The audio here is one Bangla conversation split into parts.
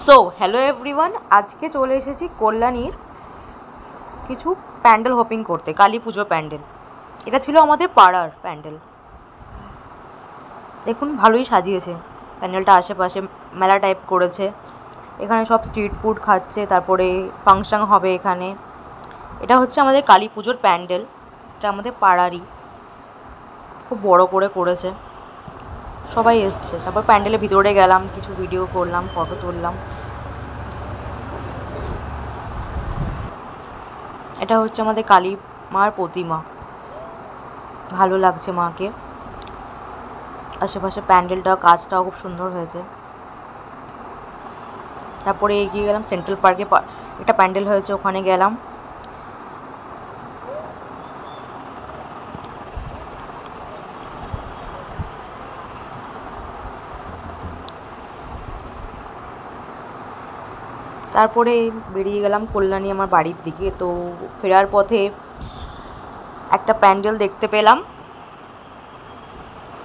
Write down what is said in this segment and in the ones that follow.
সো হ্যালো এভরিওয়ান, আজকে চলে এসেছি কল্যাণীর কিছু প্যান্ডেল হপিং করতে। কালী পুজো প্যান্ডেল, এটা ছিল আমাদের পাড়ার প্যান্ডেল। দেখুন ভালোই সাজিয়েছে প্যান্ডেলটা, আশেপাশে মেলা টাইপ করেছে। এখানে সব স্ট্রিট ফুড খাচ্ছে, তারপরে ফাংশন হবে এখানে। এটা হচ্ছে আমাদের কালী পুজোর প্যান্ডেল, এটা আমাদের পাড়ারই, খুব বড় করে করেছে, সবাই এসছে। তারপর প্যান্ডেলের ভিতরে গেলাম, কিছু ভিডিও করলাম, ফটো তুললাম। এটা হচ্ছে আমাদের কালী মার প্রতিমা, ভালো লাগছে মাকে। আশেপাশে প্যান্ডেলটা, কাজটাও খুব সুন্দর হয়েছে। তারপরে এগিয়ে গেলাম সেন্ট্রাল পার্কে, একটা প্যান্ডেল হয়েছে, ওখানে গেলাম। তারপরে বেরিয়ে গেলাম কল্যাণী আমার বাড়ির দিকে। তো ফেরার পথে একটা প্যান্ডেল দেখতে পেলাম,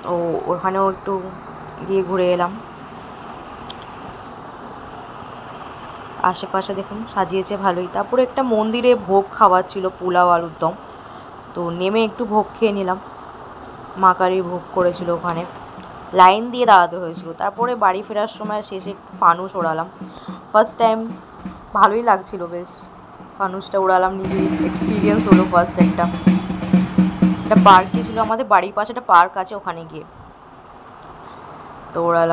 তো ওখানেও একটু গিয়ে ঘুরে এলাম। আশেপাশে দেখুন সাজিয়েছে ভালোই। তারপরে একটা মন্দিরে ভোগ খাওয়ার ছিল, পোলাও আলুর দম, তো নেমে একটু ভোগ খেয়ে নিলাম। মা কালী ভোগ করেছিল ওখানে, লাইন দিয়ে দাঁড়াতে হয়েছিল। তারপরে বাড়ি ফেরার সময় শেষে একটু ফানুস ওড়ালাম, ফার্স্ট টাইম, ভালোই লাগছিল বেশ। ফানুসটা উড়ালাম, নিজের এক্সপিরিয়েন্স হলো ফার্স্ট। একটা পার্কে ছিল আমাদের বাড়ির পাশে, একটা পার্ক আছে, ওখানে গিয়ে তো ওড়ালাম।